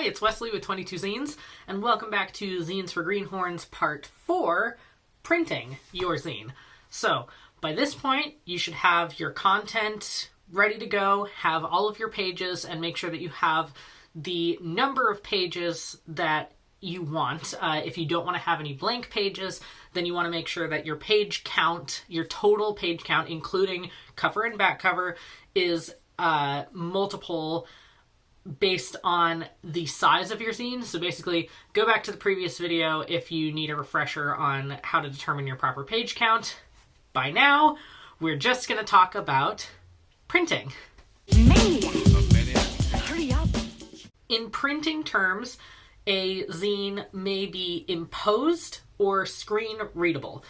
Hi, it's Wesley with 22 Zines, and welcome back to Zines for Greenhorns Part 4, Printing Your Zine. So, by this point, you should have your content ready to go, have all of your pages, and make sure that you have the number of pages that you want. If you don't want to have any blank pages, then you want to make sure that your page count, your total page count, including cover and back cover, is multiple based on the size of your zine. So basically, go back to the previous video if you need a refresher on how to determine your proper page count. By now, we're just going to talk about printing. Maniac! Hurry up! In printing terms, a zine may be imposed or screen readable.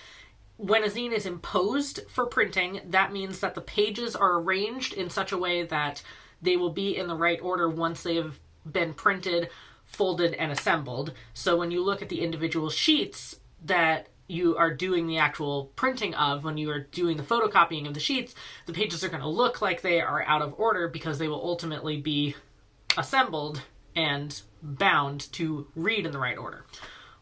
When a zine is imposed for printing, that means that the pages are arranged in such a way that they will be in the right order once they have been printed, folded, and assembled. So when you look at the individual sheets that you are doing the actual printing of, when you are doing the photocopying of the sheets, the pages are going to look like they are out of order because they will ultimately be assembled and bound to read in the right order.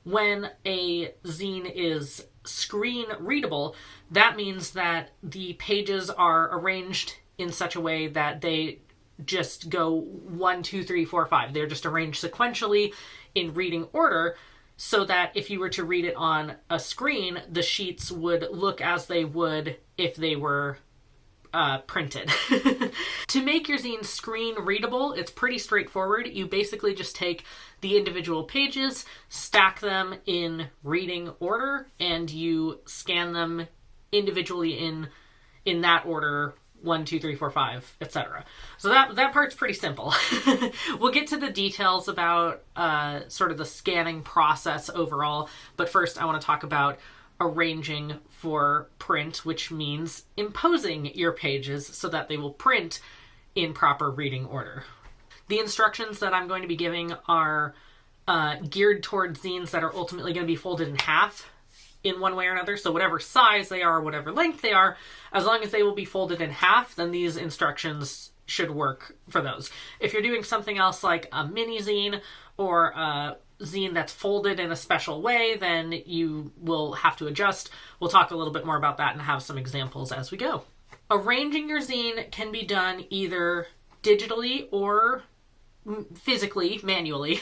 When a zine is screen readable, that means that the pages are arranged in such a way that they just go 1, 2, 3, 4, 5. They're just arranged sequentially in reading order so that if you were to read it on a screen, the sheets would look as they would if they were printed. To make your zine screen readable, it's pretty straightforward. You basically just take the individual pages, stack them in reading order, and you scan them individually in that order, 1, 2, 3, 4, 5, etc. So that part's pretty simple. We'll get to the details about sort of the scanning process overall, but first I want to talk about arranging for print, which means imposing your pages so that they will print in proper reading order. The instructions that I'm going to be giving are geared towards zines that are ultimately going to be folded in half in one way or another. So whatever size they are, whatever length they are, as long as they will be folded in half, then these instructions should work for those. If you're doing something else like a mini zine or a zine that's folded in a special way, then you will have to adjust. We'll talk a little bit more about that and have some examples as we go. Arranging your zine can be done either digitally or physically, manually.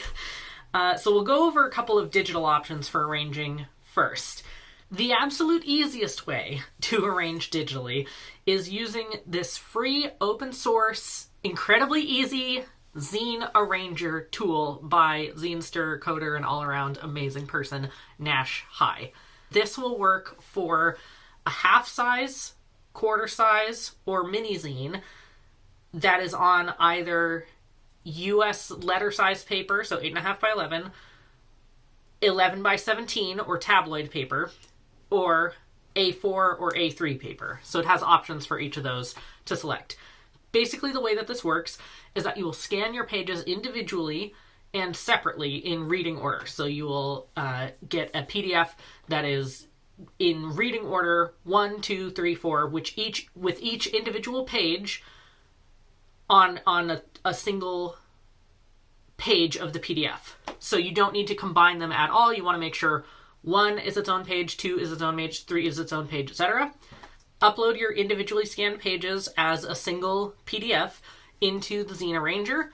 So we'll go over a couple of digital options for arranging first. The absolute easiest way to arrange digitally is using this free open source, incredibly easy zine arranger tool by Zinester, coder, and all-around amazing person, Nash High. This will work for a half size, quarter size, or mini zine that is on either US letter size paper, so 8.5 by 11, 11 by 17 or tabloid paper, or A4 or A3 paper. So it has options for each of those to select. Basically, the way that this works is that you will scan your pages individually and separately in reading order. So you will get a PDF that is in reading order 1, 2, 3, 4, with each individual page on a single page of the PDF. So you don't need to combine them at all. You want to make sure 1 is its own page, 2 is its own page, 3 is its own page, etc. Upload your individually scanned pages as a single PDF into the zine arranger.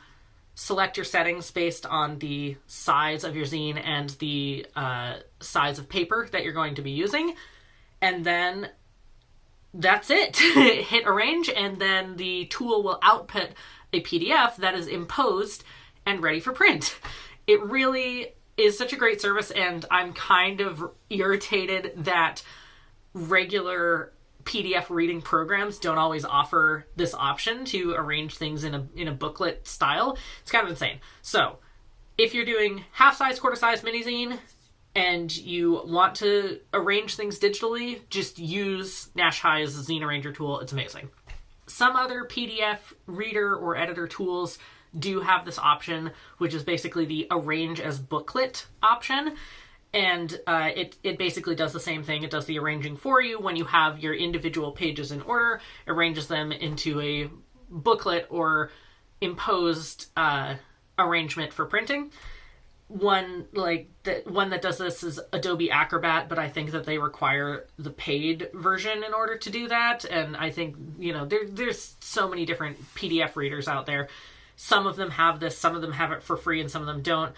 Select your settings based on the size of your zine and the size of paper that you're going to be using. And then that's it. Hit arrange, and then the tool will output a PDF that is imposed and ready for print. It really is such a great service, and I'm kind of irritated that regular PDF reading programs don't always offer this option to arrange things in a booklet style. It's kind of insane. So if you're doing half size, quarter size mini zine and you want to arrange things digitally, just use Nash High's Zine Arranger tool. It's amazing. Some other PDF reader or editor tools do have this option, which is basically the arrange as booklet option. And it basically does the same thing. It does the arranging for you when you have your individual pages in order, arranges them into a booklet or imposed arrangement for printing. One that does this is Adobe Acrobat, but I think that they require the paid version in order to do that. And I think, there's so many different PDF readers out there. Some of them have this, some of them have it for free, and some of them don't.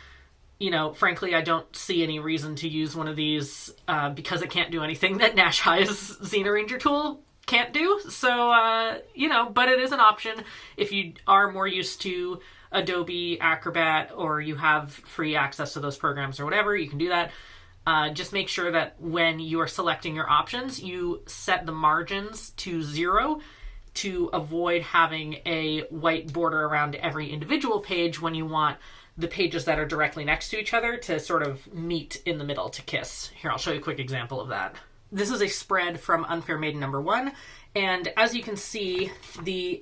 Frankly, I don't see any reason to use one of these because it can't do anything that Nash High's Zine Arranger tool can't do. So, but it is an option if you are more used to Adobe Acrobat or you have free access to those programs or whatever, you can do that. Just make sure that when you are selecting your options, you set the margins to 0 to avoid having a white border around every individual page when you want the pages that are directly next to each other to sort of meet in the middle to kiss. Here, I'll show you a quick example of that. This is a spread from Unfair Maiden number 1, and as you can see, the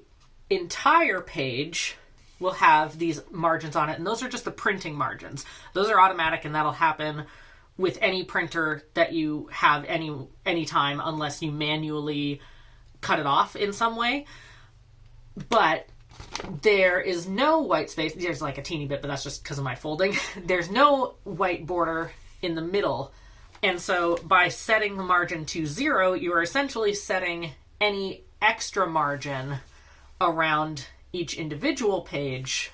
entire page will have these margins on it, and those are just the printing margins. Those are automatic, and that'll happen with any printer that you have any time unless you manually cut it off in some way. But there is no white space. There's like a teeny bit, but that's just because of my folding. There's no white border in the middle. And so by setting the margin to 0, you are essentially setting any extra margin around each individual page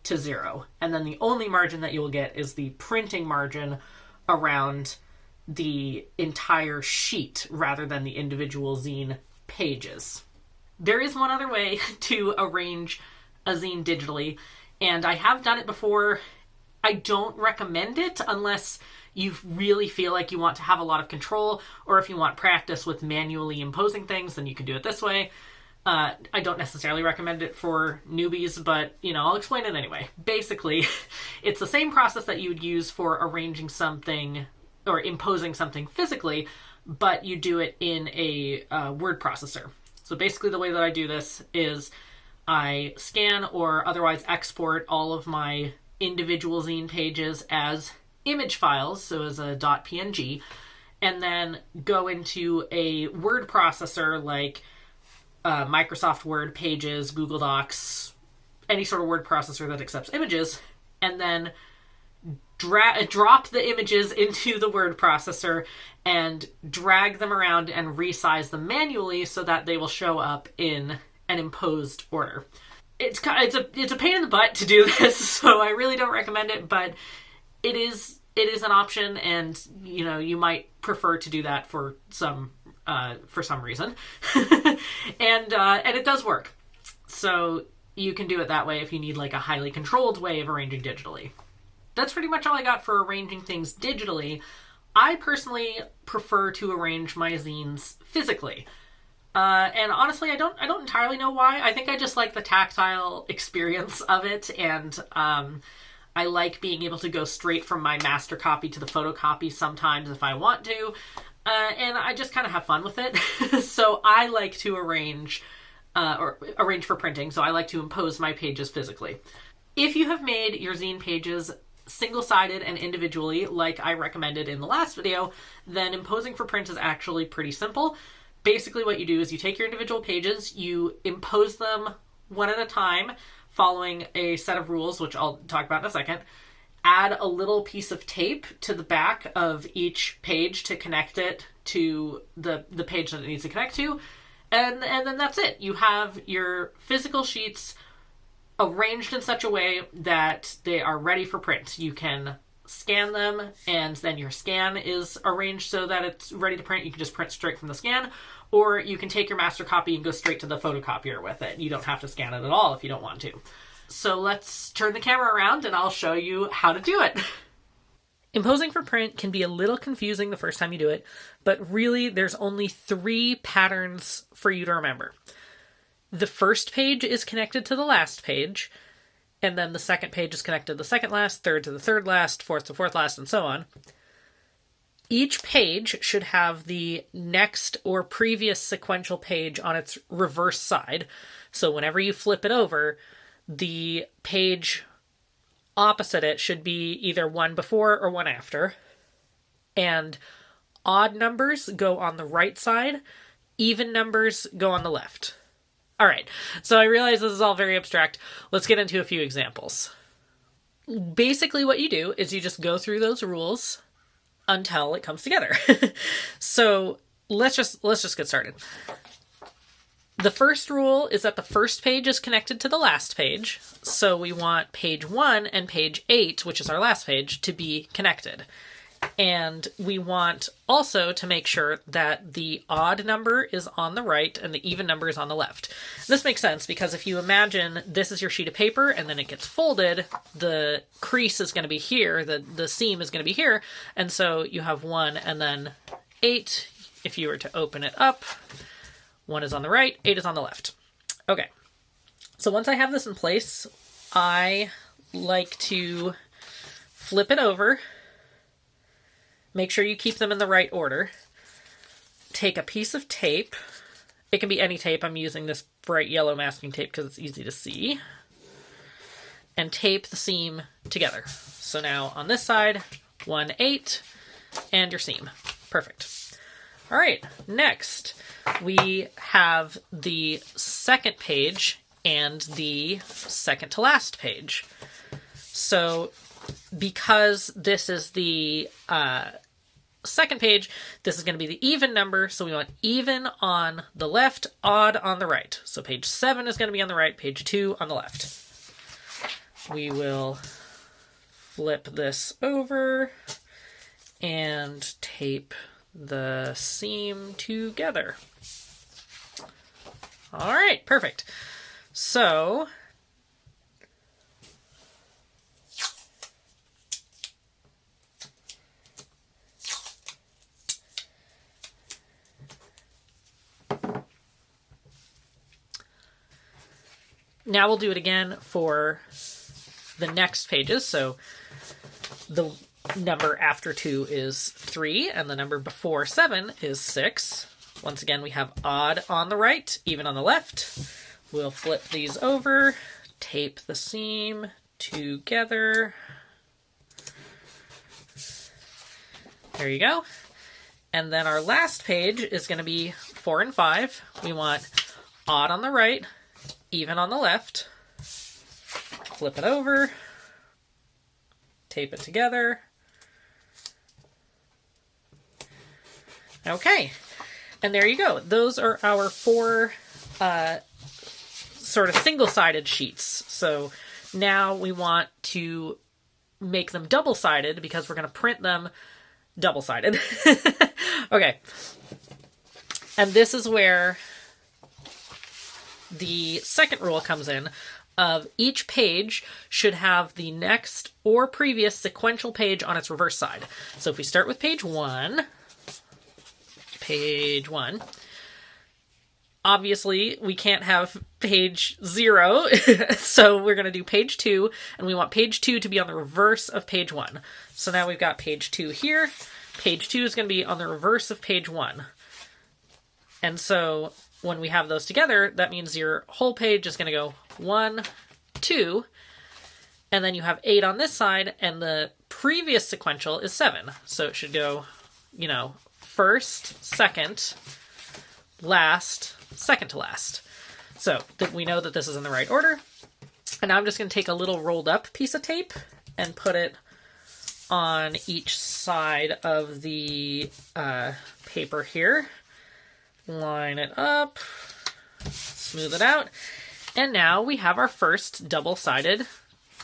to 0. And then the only margin that you will get is the printing margin around the entire sheet rather than the individual zine pages. There is one other way to arrange a zine digitally, and I have done it before. I don't recommend it unless you really feel like you want to have a lot of control, or if you want practice with manually imposing things, then you can do it this way. I don't necessarily recommend it for newbies, but, I'll explain it anyway. Basically, it's the same process that you would use for arranging something or imposing something physically, but you do it in a word processor. So basically the way that I do this is I scan or otherwise export all of my individual zine pages as image files, so as a .png, and then go into a word processor like Microsoft Word, Pages, Google Docs, any sort of word processor that accepts images, and then drop the images into the word processor and drag them around and resize them manually so that they will show up in an imposed order. It's a pain in the butt to do this, so I really don't recommend it, but it is an option, and you might prefer to do that for some reason. and it does work. So you can do it that way if you need like a highly controlled way of arranging digitally. That's pretty much all I got for arranging things digitally. I personally prefer to arrange my zines physically. And honestly, I don't entirely know why. I think I just like the tactile experience of it, and I like being able to go straight from my master copy to the photocopy sometimes if I want to. And I just kind of have fun with it. So I like to arrange for printing. So I like to impose my pages physically. If you have made your zine pages single-sided and individually, like I recommended in the last video, then imposing for print is actually pretty simple. Basically what you do is you take your individual pages, you impose them one at a time, following a set of rules, which I'll talk about in a second. Add a little piece of tape to the back of each page to connect it to the page that it needs to connect to. And then that's it. You have your physical sheets arranged in such a way that they are ready for print. You can scan them, and then your scan is arranged so that it's ready to print. You can just print straight from the scan, or you can take your master copy and go straight to the photocopier with it. You don't have to scan it at all if you don't want to. So let's turn the camera around and I'll show you how to do it. Imposing for print can be a little confusing the first time you do it, but really there's only 3 patterns for you to remember. The first page is connected to the last page, and then the second page is connected to the second last, third to the third last, fourth to fourth last, and so on. Each page should have the next or previous sequential page on its reverse side. So whenever you flip it over, the page opposite it should be either one before or one after. And odd numbers go on the right side, even numbers go on the left. All right, so I realize this is all very abstract. Let's get into a few examples. basically what you do is you just go through those rules until it comes together. So let's just get started. The first rule is that the first page is connected to the last page. So we want page 1 and page 8, which is our last page, to be connected. And we want also to make sure that the odd number is on the right and the even number is on the left. This makes sense because if you imagine this is your sheet of paper and then it gets folded, the crease is going to be here, the seam is going to be here, and so you have 1 and then 8. If you were to open it up, 1 is on the right, 8 is on the left. Okay, so once I have this in place, I like to flip it over. Make sure you keep them in the right order. Take a piece of tape. It can be any tape. I'm using this bright yellow masking tape because it's easy to see. And tape the seam together. So now on this side, 1, 8, and your seam. Perfect. All right, next we have the second page and the second to last page. So because this is the second page, this is going to be the even number, so we want even on the left, odd on the right. So page 7 is going to be on the right, page 2 on the left. We will flip this over and tape the seam together. All right, perfect. So now we'll do it again for the next pages. So the number after 2 is 3, and the number before 7 is 6. Once again, we have odd on the right, even on the left. We'll flip these over, tape the seam together. There you go. And then our last page is going to be 4 and 5. We want odd on the right, even on the left. Flip it over, tape it together. Okay, and there you go. Those are our 4 sort of single-sided sheets. So now we want to make them double-sided because we're going to print them double-sided. Okay, and this is where the second rule comes in of each page should have the next or previous sequential page on its reverse side. So if we start with page 1, obviously we can't have page 0, so we're going to do page 2, and we want page 2 to be on the reverse of page 1. So now we've got page 2 here. Page 2 is going to be on the reverse of page 1. And so when we have those together, that means your whole page is going to go 1, 2, and then you have 8 on this side, and the previous sequential is 7. So it should go, first, second, last, second to last. So that we know that this is in the right order. And now I'm just going to take a little rolled up piece of tape and put it on each side of the paper here. Line it up, smooth it out, and now we have our first double-sided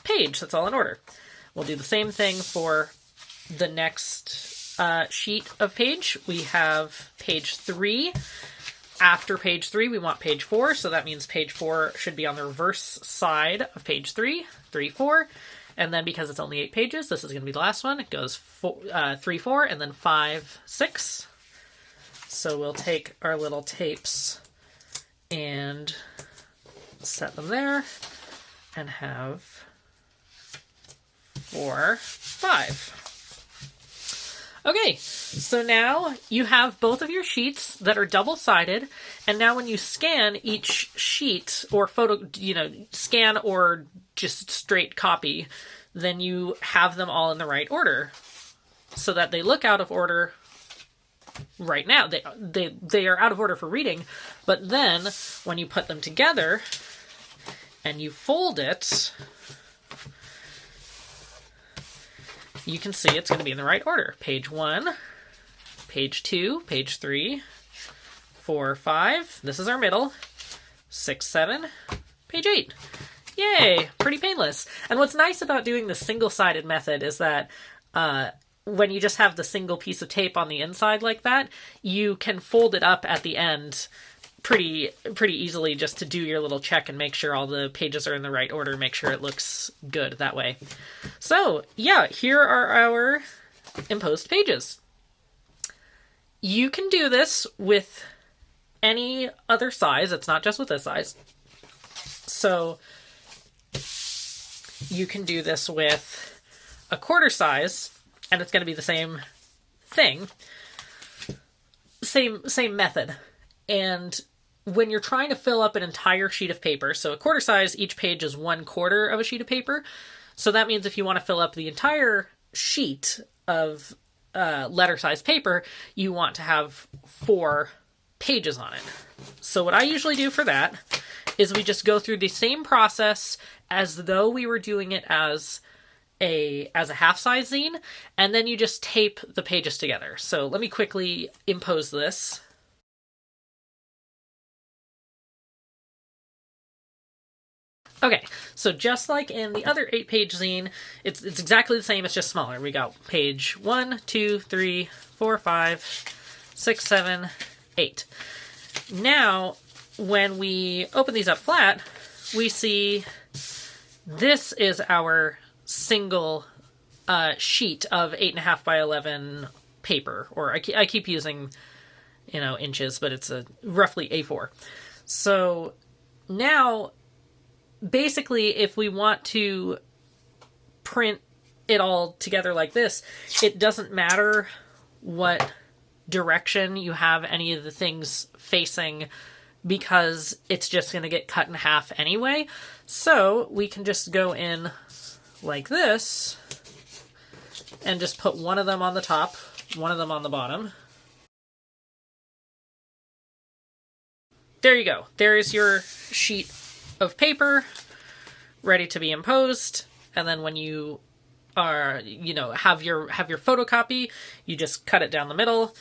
page. That's all in order. We'll do the same thing for the next sheet of page. We have page 3. After page 3, we want page 4, so that means page 4 should be on the reverse side of page 3, 3, 4, and then because it's only 8 pages, this is going to be the last one. It goes 3, 4, and then 5, 6. So we'll take our little tapes and set them there and have 4, 5. Okay, so now you have both of your sheets that are double-sided, and now when you scan each sheet or scan or just straight copy, then you have them all in the right order so that they look out of order. Right now, they are out of order for reading, but then when you put them together and you fold it, you can see it's going to be in the right order. Page 1, page 2, page 3, 4, 5. This is our middle. 6, 7, page 8. Yay! Pretty painless. And what's nice about doing the single-sided method is that when you just have the single piece of tape on the inside like that, you can fold it up at the end pretty easily just to do your little check and make sure all the pages are in the right order, make sure it looks good that way. So, yeah, here are our imposed pages. You can do this with any other size. It's not just with this size. So, you can do this with a quarter size, and it's going to be the same thing. Same method. And when you're trying to fill up an entire sheet of paper, so a quarter size, each page is 1/4 of a sheet of paper. So that means if you want to fill up the entire sheet of letter size paper, you want to have 4 pages on it. So what I usually do for that is we just go through the same process as though we were doing it as a half-size zine, and then you just tape the pages together. So let me quickly impose this. Okay, so just like in the other 8-page zine, it's exactly the same, it's just smaller. We got page 1, 2, 3, 4, 5, 6, 7, 8. Now, when we open these up flat, we see this is our single sheet of 8.5 by 11 paper, or I keep using, inches, but it's roughly A4. So now, basically, if we want to print it all together like this, it doesn't matter what direction you have any of the things facing, because it's just going to get cut in half anyway. So we can just go in like this and just put one of them on the top, one of them on the bottom. There you go. There's your sheet of paper ready to be imposed. And then when you are, have your photocopy, you just cut it down the middle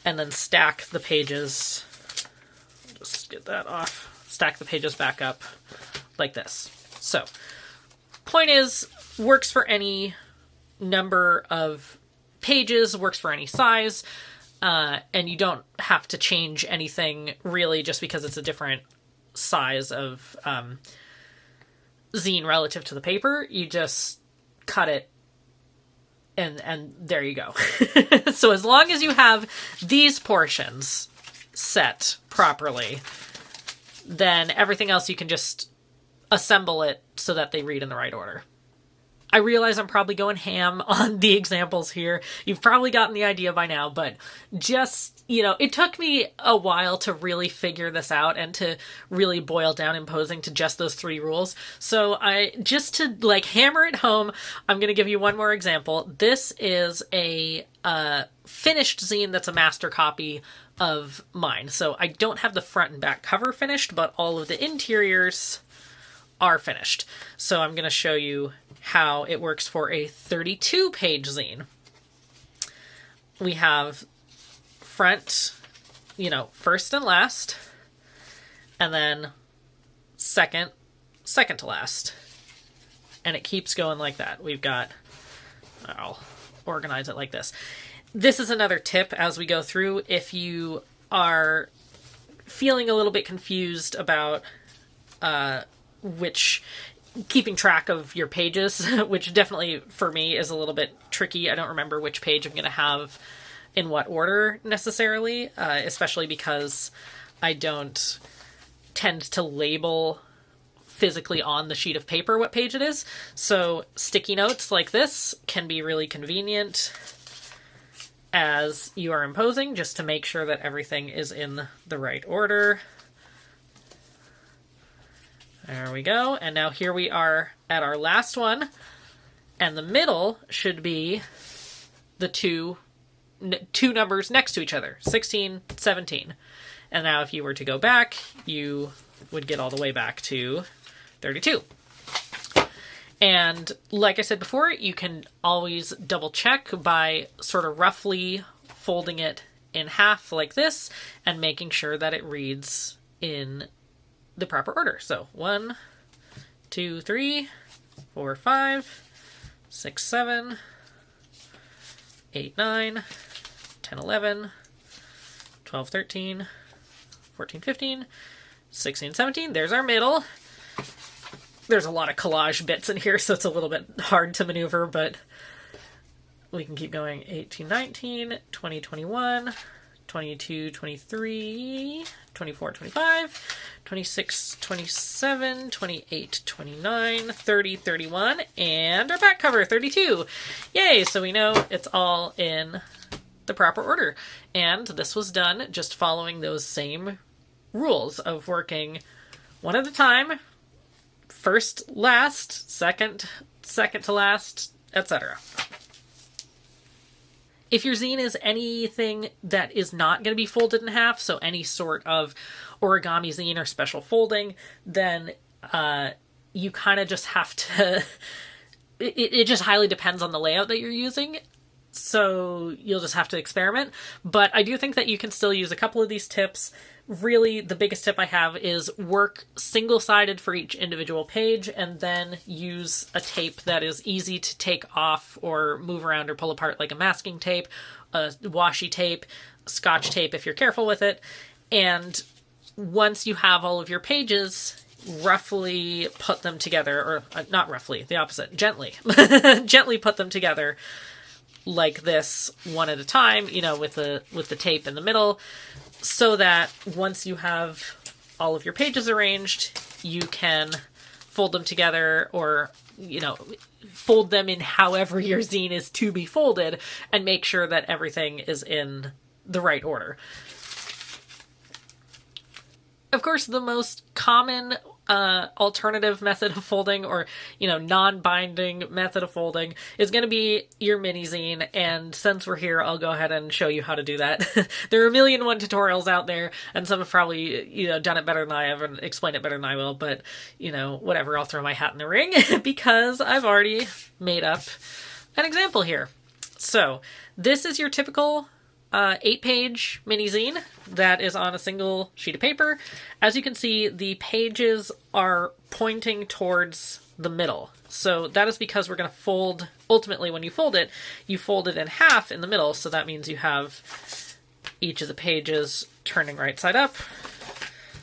and then stack the pages. Just get that off. Stack the pages back up like this. So, point is, works for any number of pages, works for any size, and you don't have to change anything really just because it's a different size of zine relative to the paper. You just cut it and there you go. So as long as you have these portions set properly, then everything else you can just assemble it so that they read in the right order. I realize I'm probably going ham on the examples here. You've probably gotten the idea by now, but just, it took me a while to really figure this out and to really boil down imposing to just those 3 rules. So just to hammer it home, I'm going to give you one more example. This is a finished zine that's a master copy of mine. So I don't have the front and back cover finished, but all of the interiors are finished. So I'm going to show you how it works for a 32-page zine. We have front, first and last, and then second to last. And it keeps going like that. We've got, I'll organize it like this. This is another tip as we go through. If you are feeling a little bit confused about keeping track of your pages, which definitely for me is a little bit tricky. I don't remember which page I'm going to have in what order necessarily, especially because I don't tend to label physically on the sheet of paper what page it is. So sticky notes like this can be really convenient as you are imposing, just to make sure that everything is in the right order. There we go. And now here we are at our last one. And the middle should be the two numbers next to each other, 16, 17. And now if you were to go back, you would get all the way back to 32. And like I said before, you can always double check by sort of roughly folding it in half like this and making sure that it reads in the proper order. So 1, 2, 3, 4, 5, 6, 7, 8, 9, 10, 11, 12, 13, 14, 15, 16, 17. There's our middle. There's a lot of collage bits in here, so it's a little bit hard to maneuver, but we can keep going. 18, 19, 20, 21, 22, 23, 24, 25, 26, 27, 28, 29, 30, 31, and our back cover, 32. Yay! So we know it's all in the proper order. And this was done just following those same rules of working one at a time, first, last, second to last, etc. If your zine is anything that is not going to be folded in half, so any sort of origami zine or special folding, then you kind of just have to... It just highly depends on the layout that you're using, so you'll just have to experiment. But I do think that you can still use a couple of these tips. Really, the biggest tip I have is work single-sided for each individual page and then use a tape that is easy to take off or move around or pull apart, like a masking tape, a washi tape, Scotch tape if you're careful with it. And once you have all of your pages, roughly put them together, or not roughly, the opposite, gently. Gently put them together like this, one at a time, you know, with the tape in the middle, so that once you have all of your pages arranged, you can fold them together, or, you know, fold them in however your zine is to be folded, and make sure that everything is in the right order. Of course, the most common alternative method of folding, or, you know, non-binding method of folding, is going to be your mini zine. And since we're here, I'll go ahead and show you how to do that. There are a million and one tutorials out there, and some have probably, you know, done it better than I have and explained it better than I will. But, you know, whatever, I'll throw my hat in the ring because I've already made up an example here. So this is your typical 8-page mini zine that is on a single sheet of paper. As you can see, the pages are pointing towards the middle. So that is because we're going to fold, ultimately when you fold it in half in the middle. So that means you have each of the pages turning right side up.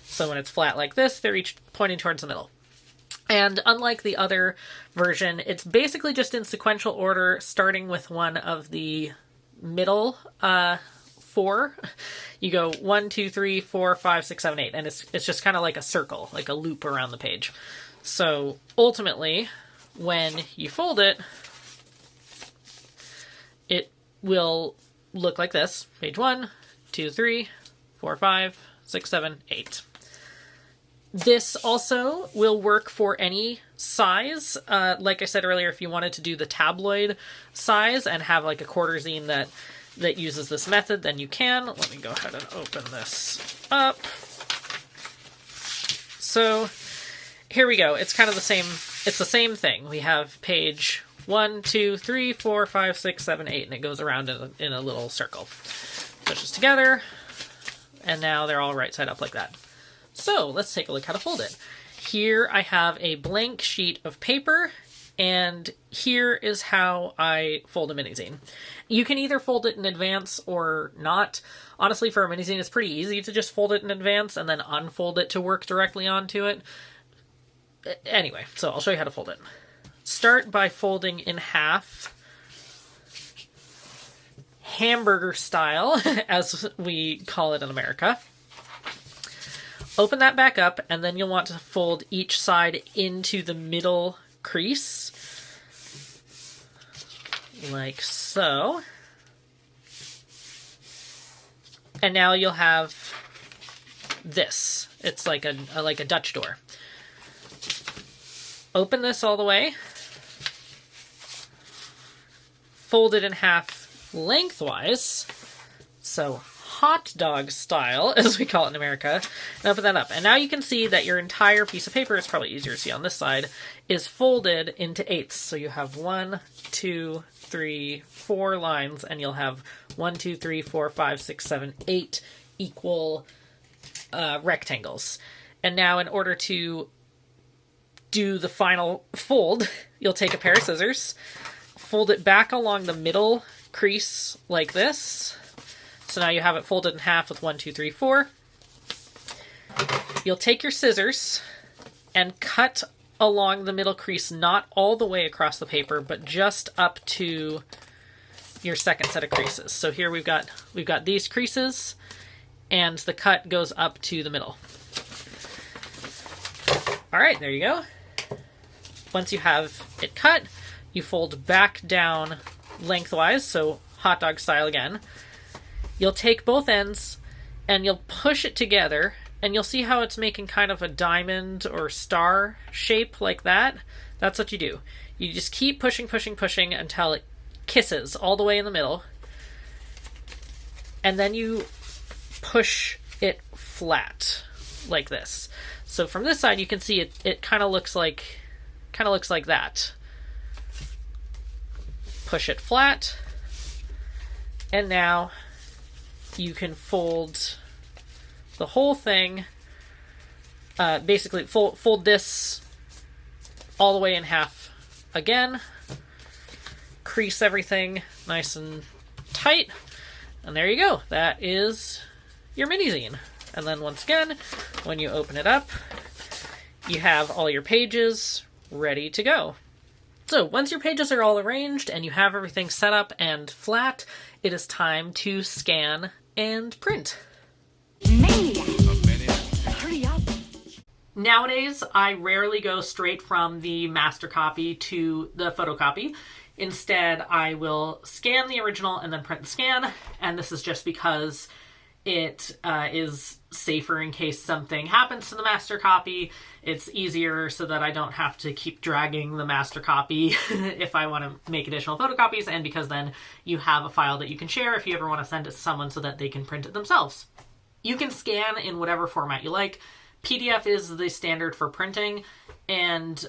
So when it's flat like this, they're each pointing towards the middle. And unlike the other version, it's basically just in sequential order, starting with one of the middle 4. You go 1, 2, 3, 4, 5, 6, 7, 8, and it's just kind of like a circle, like a loop around the page. So ultimately, when you fold it, it will look like this: page 1, 2, 3, 4, 5, 6, 7, 8. This also will work for any size. Like I said earlier, if you wanted to do the tabloid size and have like a quarter zine that uses this method, then you can. Let me go ahead and open this up. So here we go. It's kind of the same. It's the same thing. We have page 1, 2, 3, 4, 5, 6, 7, 8, and it goes around in a little circle. Pushes together, and now they're all right side up like that. So let's take a look how to fold it. Here I have a blank sheet of paper, and here is how I fold a mini zine. You can either fold it in advance or not. Honestly, for a mini zine, it's pretty easy to just fold it in advance and then unfold it to work directly onto it. Anyway, so I'll show you how to fold it. Start by folding in half, hamburger style, as we call it in America. Open that back up, and then you'll want to fold each side into the middle crease, like so. And now you'll have this. It's like a Dutch door. Open this all the way. Fold it in half lengthwise. So hot dog style, as we call it in America, and open that up. And now you can see that your entire piece of paper, is probably easier to see on this side, is folded into eighths. So you have 1, 2, 3, 4 lines, and you'll have 1, 2, 3, 4, 5, 6, 7, 8 equal rectangles. And now in order to do the final fold, you'll take a pair of scissors, fold it back along the middle crease like this. So now you have it folded in half with 1, 2, 3, 4. You'll take your scissors and cut along the middle crease, not all the way across the paper, but just up to your second set of creases. So here we've got these creases, and the cut goes up to the middle. All right, there you go. Once you have it cut, you fold back down lengthwise, so hot dog style again. You'll take both ends and you'll push it together, and you'll see how it's making kind of a diamond or star shape like that. That's what you do. You just keep pushing, pushing, pushing until it kisses all the way in the middle. And then you push it flat like this. So from this side you can see it kind of looks like that. Push it flat. And now you can fold the whole thing, basically fold this all the way in half again, crease everything nice and tight, and there you go. That is your mini zine. And then once again, when you open it up, you have all your pages ready to go. So once your pages are all arranged and you have everything set up and flat, it is time to scan and print. Maniac. Hurry up. Nowadays, I rarely go straight from the master copy to the photocopy. Instead, I will scan the original and then print the scan, and this is just because it is safer in case something happens to the master copy. It's easier so that I don't have to keep dragging the master copy if I want to make additional photocopies, and because then you have a file that you can share if you ever want to send it to someone so that they can print it themselves. You can scan in whatever format you like. PDF is the standard for printing, and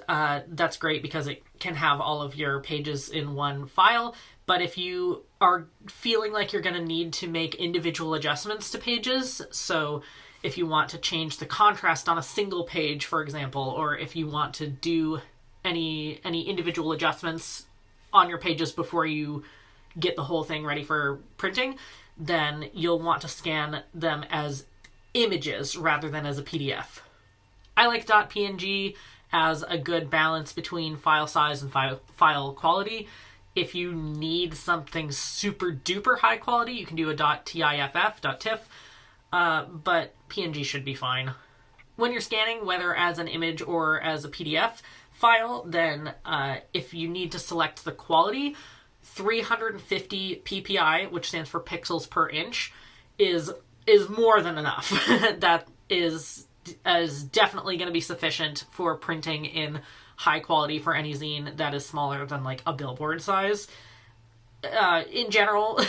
that's great because it can have all of your pages in one file. But if you are feeling like you're going to need to make individual adjustments to pages, so if you want to change the contrast on a single page, for example, or if you want to do any individual adjustments on your pages before you get the whole thing ready for printing, then you'll want to scan them as images rather than as a PDF. I like .png as a good balance between file size and file quality. If you need something super duper high quality, you can do a .tiff, but PNG should be fine. When you're scanning, whether as an image or as a PDF file, then if you need to select the quality, 350 ppi, which stands for pixels per inch, is more than enough. That is definitely going to be sufficient for printing in high quality for any zine that is smaller than like a billboard size. In general,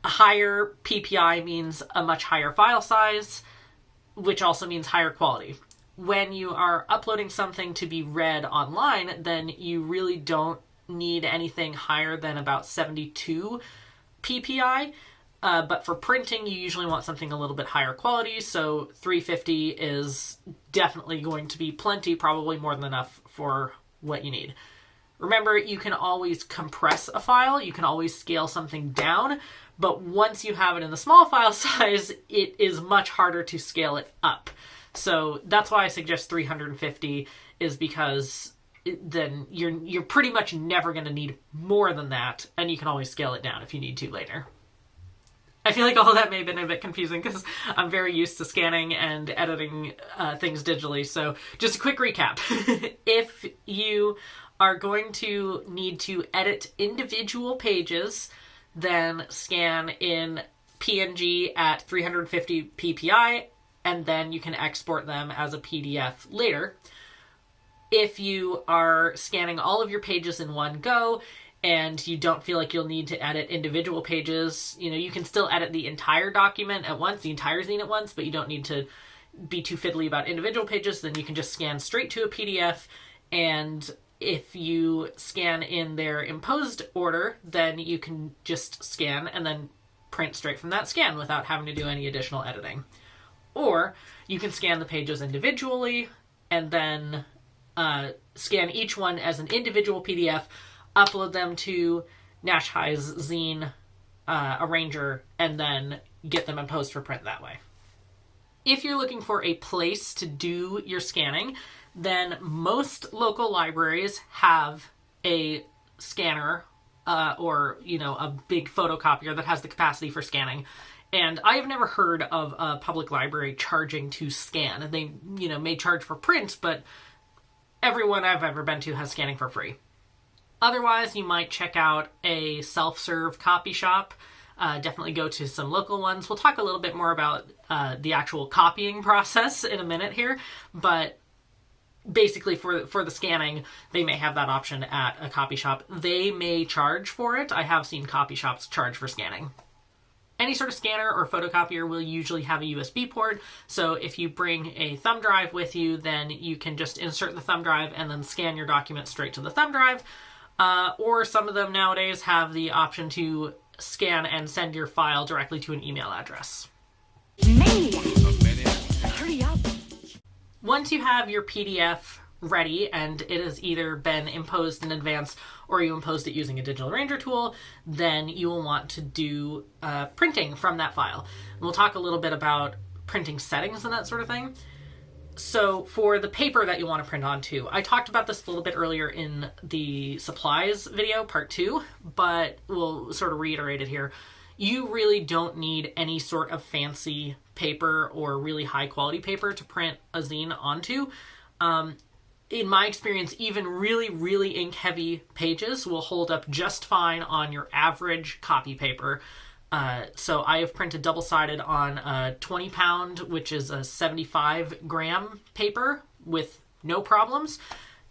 a higher PPI means a much higher file size, which also means higher quality. When you are uploading something to be read online, then you really don't need anything higher than about 72 PPI. But for printing, you usually want something a little bit higher quality, so 350 is definitely going to be plenty, probably more than enough for what you need. Remember, you can always compress a file, you can always scale something down, but once you have it in the small file size, it is much harder to scale it up. So that's why I suggest 350, is because then you're pretty much never going to need more than that, and you can always scale it down if you need to later. I feel like all of that may have been a bit confusing because I'm very used to scanning and editing things digitally. So just a quick recap. If you are going to need to edit individual pages, then scan in PNG at 350 ppi, and then you can export them as a PDF later. If you are scanning all of your pages in one go, and you don't feel like you'll need to edit individual pages, you can still edit the entire document at once, the entire zine at once, but you don't need to be too fiddly about individual pages. Then you can just scan straight to a PDF, and if you scan in their imposed order, then you can just scan and then print straight from that scan without having to do any additional editing. Or you can scan the pages individually and then scan each one as an individual PDF, upload them to Nash High's zine arranger, and then get them imposed for print that way. If you're looking for a place to do your scanning, then most local libraries have a scanner or a big photocopier that has the capacity for scanning. And I have never heard of a public library charging to scan. They, may charge for print, but everyone I've ever been to has scanning for free. Otherwise, you might check out a self-serve copy shop. Definitely go to some local ones. We'll talk a little bit more about the actual copying process in a minute here, but basically for the scanning, they may have that option at a copy shop. They may charge for it. I have seen copy shops charge for scanning. Any sort of scanner or photocopier will usually have a USB port, so if you bring a thumb drive with you, then you can just insert the thumb drive and then scan your document straight to the thumb drive. Or some of them nowadays have the option to scan and send your file directly to an email address. Maniac. Hurry up. Once you have your PDF ready and it has either been imposed in advance or you imposed it using a digital arranger tool, then you will want to do printing from that file. And we'll talk a little bit about printing settings and that sort of thing. So for the paper that you want to print onto, I talked about this a little bit earlier in the supplies video, part 2, but we'll sort of reiterate it here. You really don't need any sort of fancy paper or really high quality paper to print a zine onto. In my experience, even really, really ink heavy pages will hold up just fine on your average copy paper. So I have printed double-sided on a 20 pound, which is a 75 gram paper with no problems.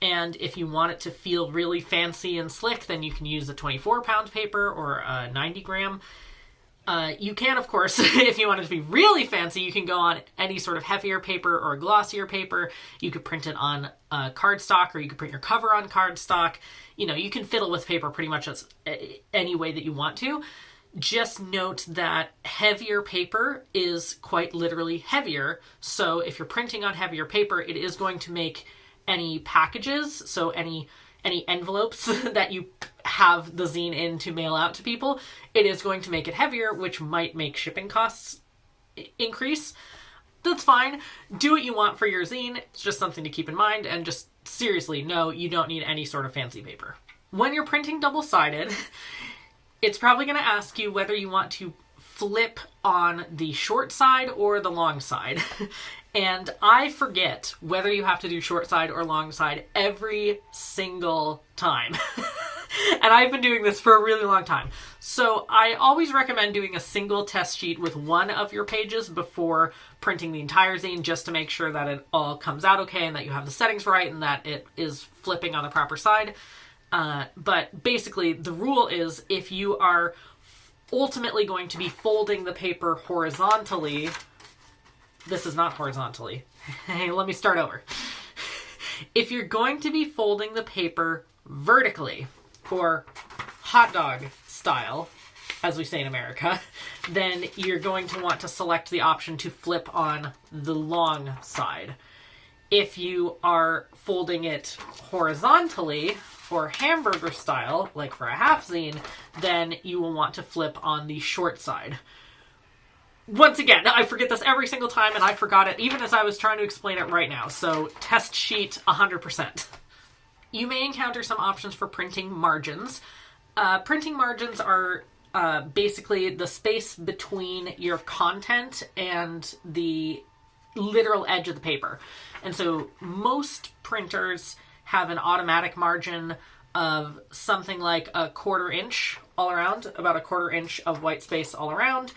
And if you want it to feel really fancy and slick, then you can use a 24 pound paper or a 90 gram. You can, of course, if you want it to be really fancy, you can go on any sort of heavier paper or glossier paper. You could print it on cardstock, or you could print your cover on cardstock. You can fiddle with paper pretty much as any way that you want to. Just note that heavier paper is quite literally heavier. So if you're printing on heavier paper, it is going to make any packages, so any envelopes that you have the zine in to mail out to people, it is going to make it heavier, which might make shipping costs increase. That's fine. Do what you want for your zine. It's just something to keep in mind. And just seriously, no, you don't need any sort of fancy paper. When you're printing double-sided, it's probably going to ask you whether you want to flip on the short side or the long side. And I forget whether you have to do short side or long side every single time. And I've been doing this for a really long time. So I always recommend doing a single test sheet with one of your pages before printing the entire zine, just to make sure that it all comes out okay and that you have the settings right and that it is flipping on the proper side. But basically the rule is, if you are ultimately going to be folding the paper horizontally, this is not horizontally. Hey, let me start over. If you're going to be folding the paper vertically, or hot dog style, as we say in America, then you're going to want to select the option to flip on the long side. If you are folding it horizontally, or hamburger style, like for a half zine, then you will want to flip on the short side. Once again, I forget this every single time, and I forgot it even as I was trying to explain it right now. So test sheet 100%. You may encounter some options for printing margins. Printing margins are basically the space between your content and the literal edge of the paper. And so most printers have an automatic margin of something like a 1/4 inch all around, about a 1/4 inch of white space all around.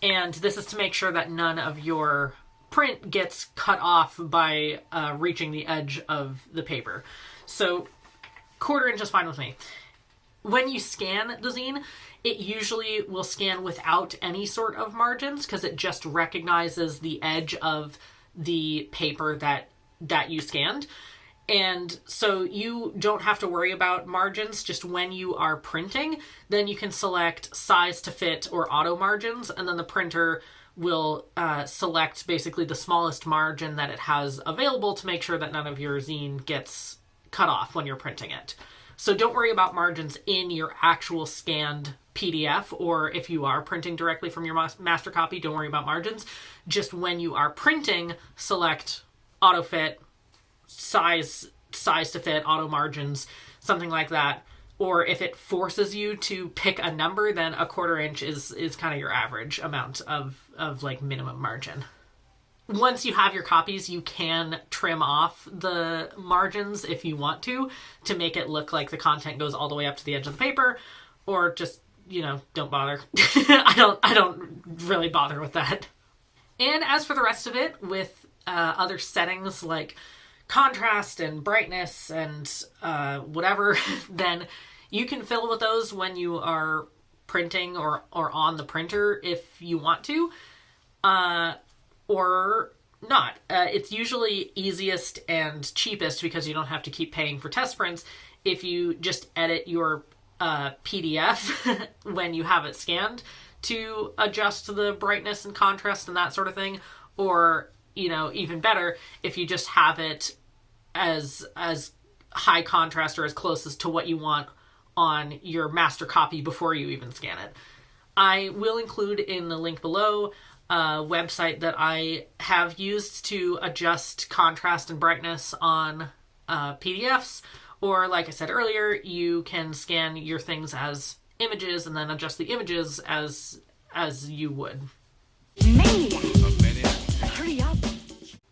And this is to make sure that none of your print gets cut off by reaching the edge of the paper. So 1/4 inch is fine with me. When you scan the zine, it usually will scan without any sort of margins because it just recognizes the edge of the paper that you scanned. And so you don't have to worry about margins. Just when you are printing, then you can select size to fit or auto margins, and then the printer will select basically the smallest margin that it has available to make sure that none of your zine gets cut off when you're printing it. So don't worry about margins in your actual scanned PDF, or if you are printing directly from your master copy, don't worry about margins. Just when you are printing, select auto fit, size to fit, auto margins, something like that. Or if it forces you to pick a number, then 1/4 inch is kind of your average amount of like minimum margin. Once you have your copies, you can trim off the margins if you want to make it look like the content goes all the way up to the edge of the paper, or just, don't bother. I don't really bother with that. And as for the rest of it, with other settings like contrast and brightness and whatever, then you can fiddle with those when you are printing or on the printer if you want to. Or not. It's usually easiest and cheapest because you don't have to keep paying for test prints if you just edit your PDF when you have it scanned to adjust the brightness and contrast and that sort of thing. Or, even better, if you just have it as high contrast or as close as to what you want on your master copy before you even scan it. I will include in the link below a website that I have used to adjust contrast and brightness on PDFs, or like I said earlier, you can scan your things as images and then adjust the images as you would. Maniac. Hurry up.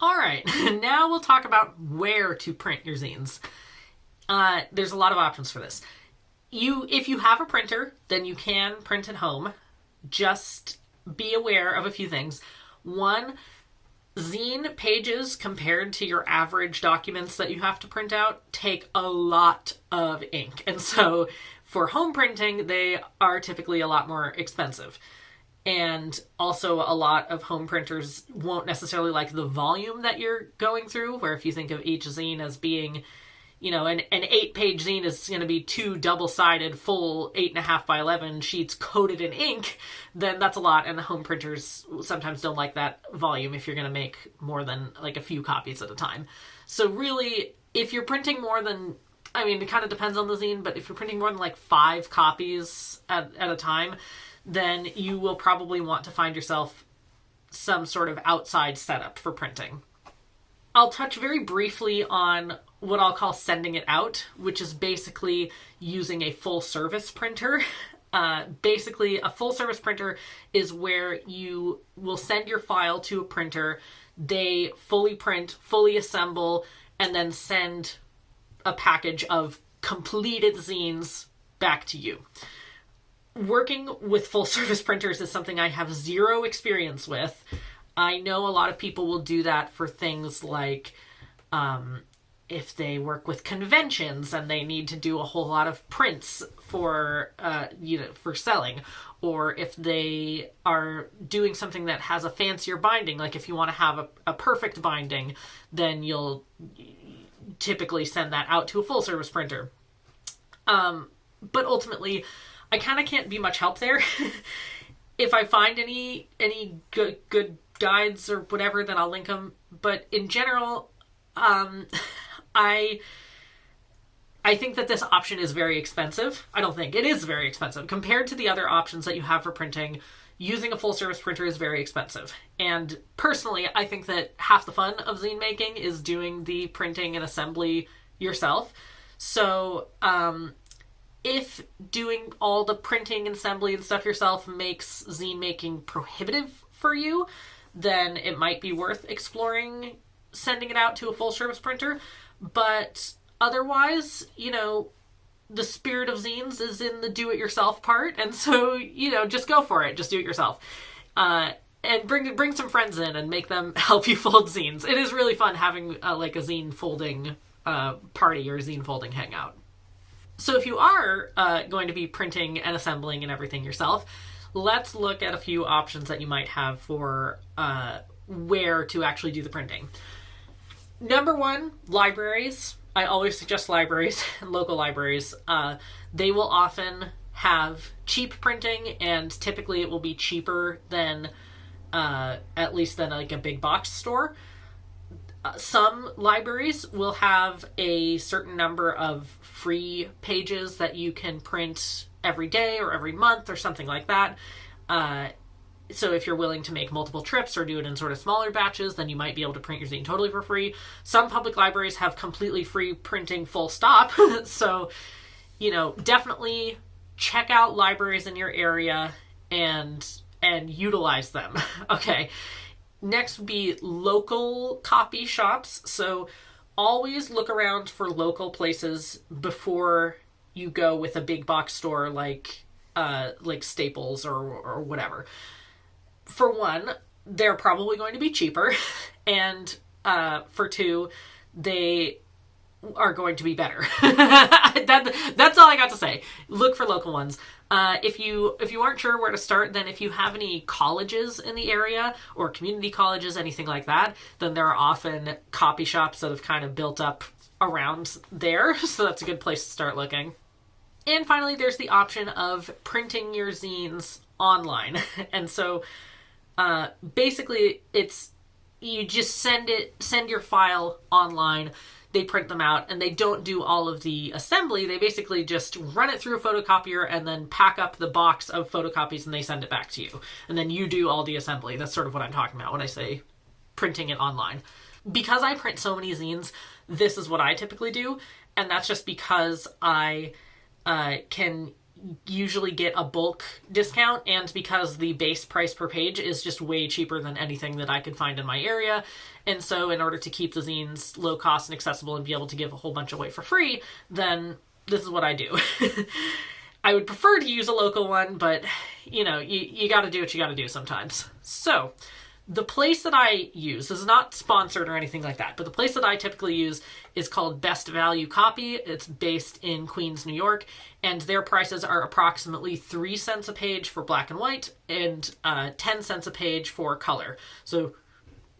Alright, now we'll talk about where to print your zines. There's a lot of options for this. If you have a printer, then you can print at home. Just be aware of a few things. One, zine pages compared to your average documents that you have to print out take a lot of ink. And so for home printing, they are typically a lot more expensive. And also a lot of home printers won't necessarily like the volume that you're going through, where if you think of each zine as being, an 8-page zine is going to be 2 double-sided, full 8.5 by 11 sheets coated in ink, then that's a lot, and the home printers sometimes don't like that volume if you're going to make more than like a few copies at a time. So really, if you're printing more than, it kind of depends on the zine, but if you're printing more than like 5 copies at a time, then you will probably want to find yourself some sort of outside setup for printing. I'll touch very briefly on what I'll call sending it out, which is basically using a full service printer. Basically, a full service printer is where you will send your file to a printer, they fully print, fully assemble, and then send a package of completed zines back to you. Working with full service printers is something I have zero experience with. I know a lot of people will do that for things like if they work with conventions and they need to do a whole lot of prints for selling, or if they are doing something that has a fancier binding, like if you want to have a perfect binding, then you'll typically send that out to a full service printer. But ultimately, I kind of can't be much help there. If I find any good guides or whatever, then I'll link them. But in general, I think that this option is very expensive. I don't think it is very expensive compared to the other options that you have for printing. Using a full service printer is very expensive. And personally, I think that half the fun of zine making is doing the printing and assembly yourself. So, if doing all the printing and assembly and stuff yourself makes zine making prohibitive for you, then it might be worth exploring sending it out to a full service printer. But otherwise, the spirit of zines is in the do-it-yourself part, and so, just go for it. Just do it yourself. And bring some friends in and make them help you fold zines. It is really fun having a zine folding party or zine folding hangout. So if you are going to be printing and assembling and everything yourself, let's look at a few options that you might have for where to actually do the printing. Number one, libraries. I always suggest libraries, local libraries. They will often have cheap printing, and typically it will be cheaper than at least than like a big box store. Some libraries will have a certain number of free pages that you can print every day or every month or something like that. So if you're willing to make multiple trips or do it in sort of smaller batches, then you might be able to print your zine totally for free. Some public libraries have completely free printing full stop. So, definitely check out libraries in your area and utilize them. Okay. Next would be local copy shops. So always look around for local places before you go with a big box store like Staples or whatever. For one, they're probably going to be cheaper, and for two, they are going to be better. That's all I got to say. Look for local ones. If you aren't sure where to start, then if you have any colleges in the area or community colleges, anything like that, then there are often copy shops that have kind of built up around there. So that's a good place to start looking. And finally, there's the option of printing your zines online. And so basically it's, you just send your file online. They print them out, and they don't do all of the assembly. They basically just run it through a photocopier and then pack up the box of photocopies and they send it back to you. And then you do all the assembly. That's sort of what I'm talking about when I say printing it online. Because I print so many zines, this is what I typically do. And that's just because I can usually get a bulk discount, and because the base price per page is just way cheaper than anything that I could find in my area. And so in order to keep the zines low cost and accessible and be able to give a whole bunch away for free, then this is what I do. I would prefer to use a local one, but you got to do what you got to do sometimes. So the place that I use, this is not sponsored or anything like that, but the place that I typically use is called Best Value Copy. It's based in Queens, New York, and their prices are approximately 3 cents a page for black and white and 10 cents a page for color. So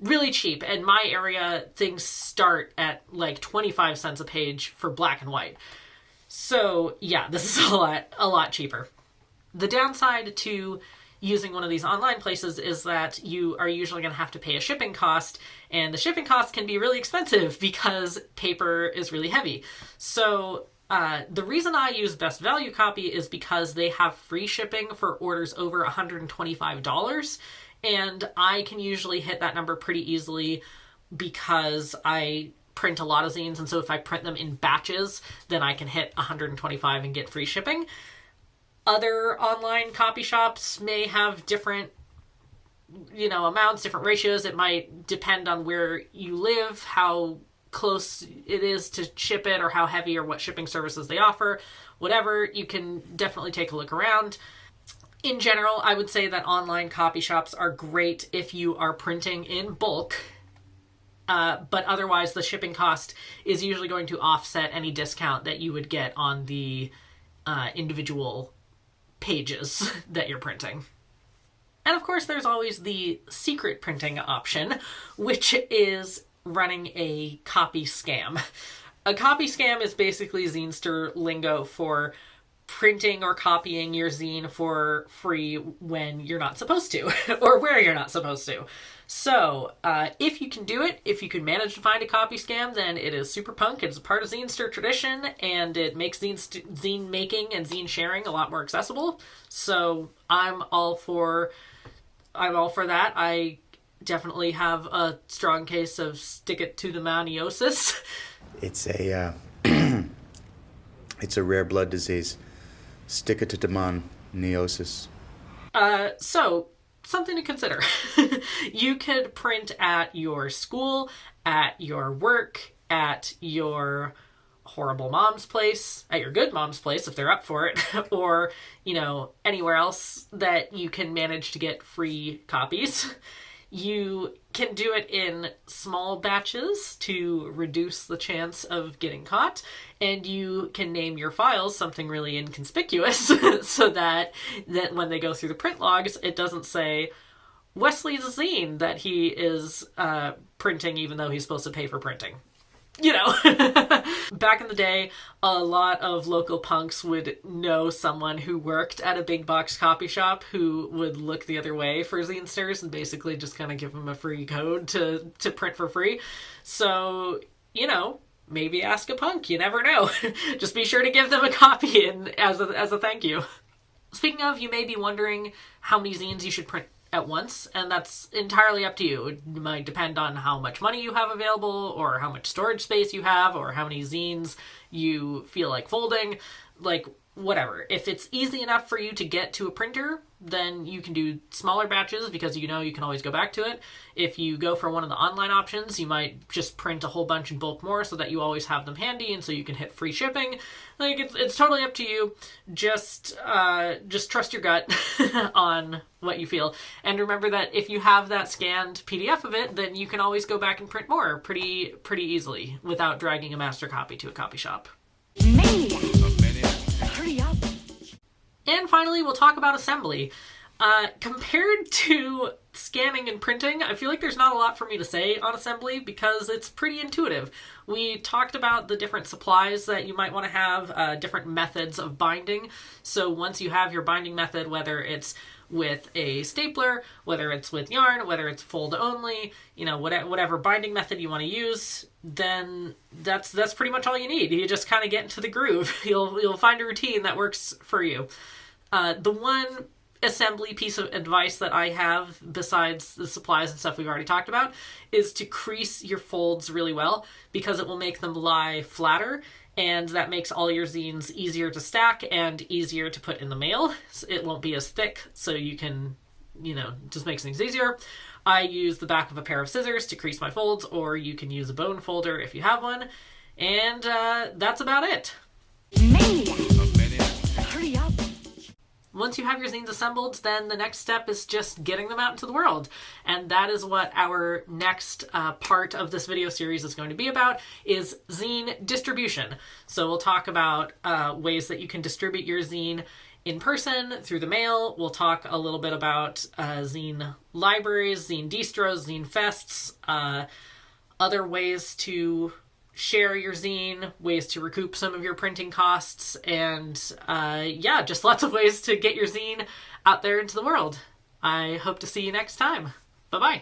really cheap. In my area, things start at like 25 cents a page for black and white. So yeah, this is a lot cheaper. The downside to using one of these online places is that you are usually going to have to pay a shipping cost, and the shipping cost can be really expensive because paper is really heavy. So the reason I use Best Value Copy is because they have free shipping for orders over $125, and I can usually hit that number pretty easily because I print a lot of zines, and so if I print them in batches, then I can hit $125 and get free shipping. Other online copy shops may have different, amounts, different ratios. It might depend on where you live, how close it is to ship it, or how heavy or what shipping services they offer. Whatever, you can definitely take a look around. In general, I would say that online copy shops are great if you are printing in bulk, but otherwise the shipping cost is usually going to offset any discount that you would get on the individual pages that you're printing. And of course, there's always the secret printing option, which is running a copy scam. A copy scam is basically Zinester lingo for printing or copying your zine for free when you're not supposed to, or where you're not supposed to. So, if you can do it, if you can manage to find a copy scam, then it is super punk. It's a part of Zinester tradition, and it makes zine making and zine sharing a lot more accessible. So, I'm all for that. I definitely have a strong case of stick it to the maniosis. It's a it's a rare blood disease. Stick it to the maniosis. So something to consider. You could print at your school, at your work, at your horrible mom's place, at your good mom's place if they're up for it, or, anywhere else that you can manage to get free copies. You can do it in small batches to reduce the chance of getting caught, and you can name your files something really inconspicuous so that when they go through the print logs, it doesn't say Wesley's zine that he is printing even though he's supposed to pay for printing. You know, back in the day, a lot of local punks would know someone who worked at a big box copy shop who would look the other way for zinesters and basically just kind of give them a free code to print for free. So, you know, maybe ask a punk. You never know. Just be sure to give them a copy as a thank you. Speaking of, you may be wondering how many zines you should print at once, and that's entirely up to you. It might depend on how much money you have available, or how much storage space you have, or how many zines you feel like folding, like whatever. If it's easy enough for you to get to a printer, then you can do smaller batches because you know you can always go back to it. If you go for one of the online options, you might just print a whole bunch in bulk more so that you always have them handy and so you can hit free shipping. Like, it's totally up to you. Just trust your gut on what you feel. And remember that if you have that scanned PDF of it, then you can always go back and print more pretty easily without dragging a master copy to a copy shop. Maniac! Hurry up! And finally, we'll talk about assembly. Compared to scanning and printing, I feel like there's not a lot for me to say on assembly because it's pretty intuitive. We talked about the different supplies that you might want to have, different methods of binding. So once you have your binding method, whether it's with a stapler, whether it's with yarn, whether it's fold only, you know, whatever binding method you want to use, then that's pretty much all you need. You just kind of get into the groove. You'll find a routine that works for you. The one assembly piece of advice that I have, besides the supplies and stuff we've already talked about, is to crease your folds really well because it will make them lie flatter, and that makes all your zines easier to stack and easier to put in the mail. It won't be as thick, so you can, you know, just makes things easier. I use the back of a pair of scissors to crease my folds, or you can use a bone folder if you have one, and that's about it. Maniac! Hurry up! Once you have your zines assembled, then the next step is just getting them out into the world. And that is what our next part of this video series is going to be about, is zine distribution. So we'll talk about ways that you can distribute your zine in person, through the mail. We'll talk a little bit about zine libraries, zine distros, zine fests, other ways to share your zine, ways to recoup some of your printing costs, and yeah, just lots of ways to get your zine out there into the world. I hope to see you next time. Bye-bye.